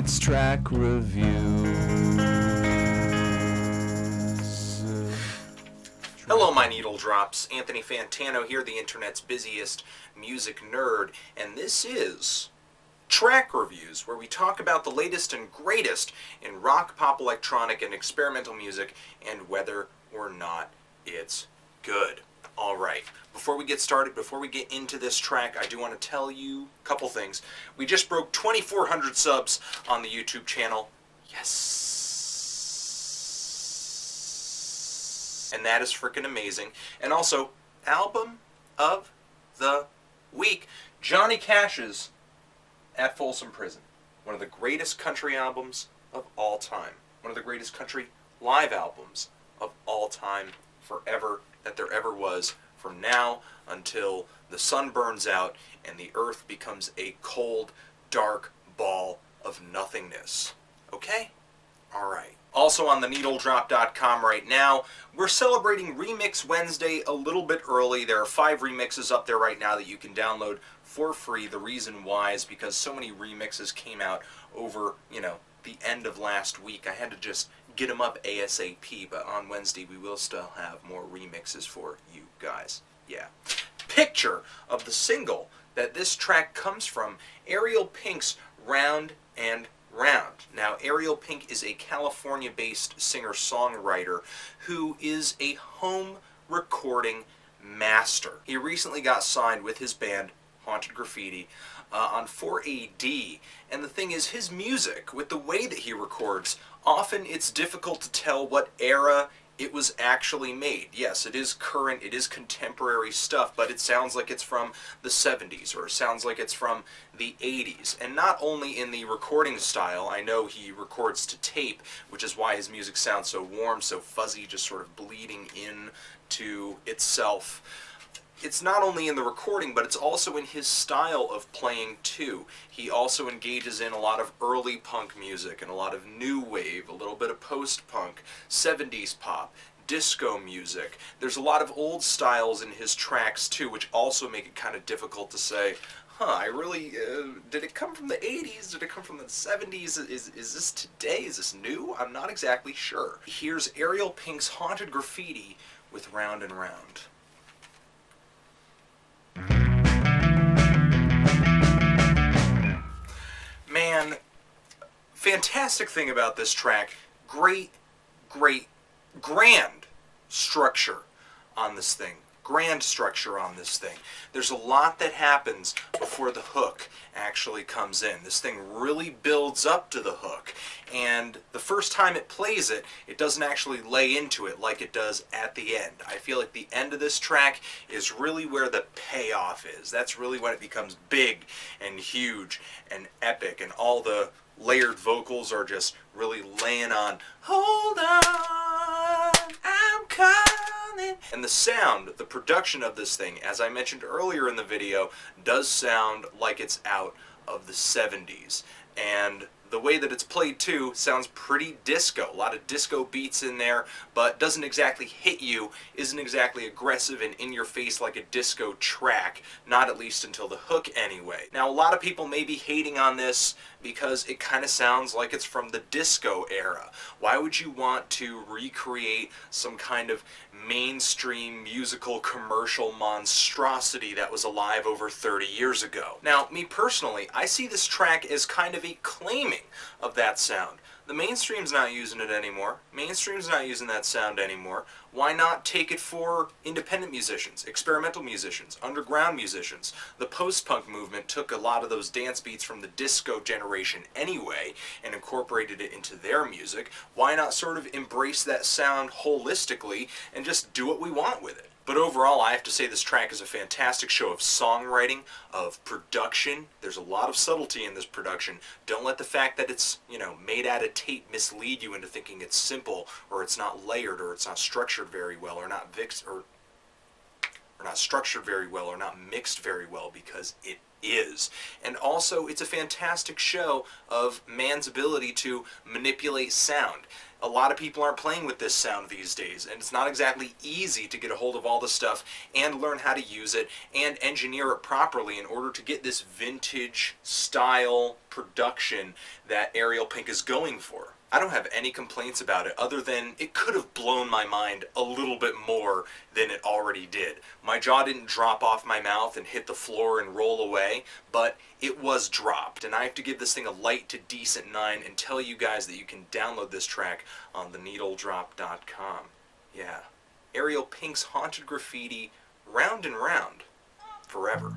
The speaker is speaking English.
It's track reviews. Hello, my needle drops. Anthony Fantano here, the internet's busiest music nerd, and this is Track Reviews, where we talk about the latest and greatest in rock, pop, electronic, and experimental music, and whether or not it's good. Alright, before we get started, before we get into this track, I do want to tell you a couple things. We just broke 2,400 subs on the YouTube channel. Yes! And that is freaking amazing. And also, Album of the Week, Johnny Cash's At Folsom Prison. One of the greatest country albums of all time. One of the greatest country live albums of all time, forever, that there ever was, from now until the sun burns out and the earth becomes a cold, dark ball of nothingness. Okay? Alright. Also on theneedledrop.com right now, we're celebrating Remix Wednesday a little bit early. There are 5 remixes up there right now that you can download for free. The reason why is because so many remixes came out over, the end of last week. I had to just get them up ASAP, but on Wednesday we will still have more remixes for you guys. Yeah. Picture of the single that this track comes from, Ariel Pink's Round and Round. Now, Ariel Pink is a California-based singer-songwriter who is a home recording master. He recently got signed with his band, Haunted Graffiti, on 4AD, and the thing is, his music, with the way that he records, often it's difficult to tell what era it was actually made. Yes, it is current, it is contemporary stuff, but it sounds like it's from the 70s, or it sounds like it's from the 80s. And not only in the recording style, I know he records to tape, which is why his music sounds so warm, so fuzzy, just sort of bleeding in to itself. It's not only in the recording, but it's also in his style of playing too. He also engages in a lot of early punk music and a lot of new wave, a little bit of post-punk, 70s pop, disco music. There's a lot of old styles in his tracks too, which also make it kind of difficult to say, did it come from the 80s? Did it come from the 70s? Is this today? Is this new? I'm not exactly sure. Here's Ariel Pink's Haunted Graffiti with Round and Round. Man, fantastic thing about this track, grand structure on this thing. Grand structure on this thing. There's a lot that happens before the hook actually comes in. This thing really builds up to the hook, and the first time it plays it, it doesn't actually lay into it like it does at the end. I feel like the end of this track is really where the payoff is. That's really when it becomes big and huge and epic, and all the layered vocals are just really laying on, hold on, I'm coming. And the sound, the production of this thing, as I mentioned earlier in the video, does sound like it's out of the 70s. And the way that it's played too sounds pretty disco. A lot of disco beats in there, but doesn't exactly hit you, isn't exactly aggressive and in your face like a disco track, not at least until the hook anyway. Now, a lot of people may be hating on this because it kind of sounds like it's from the disco era. Why would you want to recreate some kind of mainstream musical commercial monstrosity that was alive over 30 years ago? Now, me personally, I see this track as kind of a claiming of that sound. The mainstream's not using it anymore. Mainstream's not using that sound anymore. Why not take it for independent musicians, experimental musicians, underground musicians? The post-punk movement took a lot of those dance beats from the disco generation anyway and incorporated it into their music. Why not sort of embrace that sound holistically and just do what we want with it? But overall, I have to say this track is a fantastic show of songwriting, of production. There's a lot of subtlety in this production. Don't let the fact that it's, made out of tape mislead you into thinking it's simple, or it's not layered, or it's not structured very well, or not structured very well or not mixed very well, because it is. And also, it's a fantastic show of man's ability to manipulate sound. A lot of people aren't playing with this sound these days, and it's not exactly easy to get a hold of all the stuff and learn how to use it and engineer it properly in order to get this vintage style production that Ariel Pink is going for. I don't have any complaints about it other than it could have blown my mind a little bit more than it already did. My jaw didn't drop off my mouth and hit the floor and roll away, but it was dropped. And I have to give this thing a light to decent 9 and tell you guys that you can download this track on theneedledrop.com. Yeah. Ariel Pink's Haunted Graffiti, round and round, forever.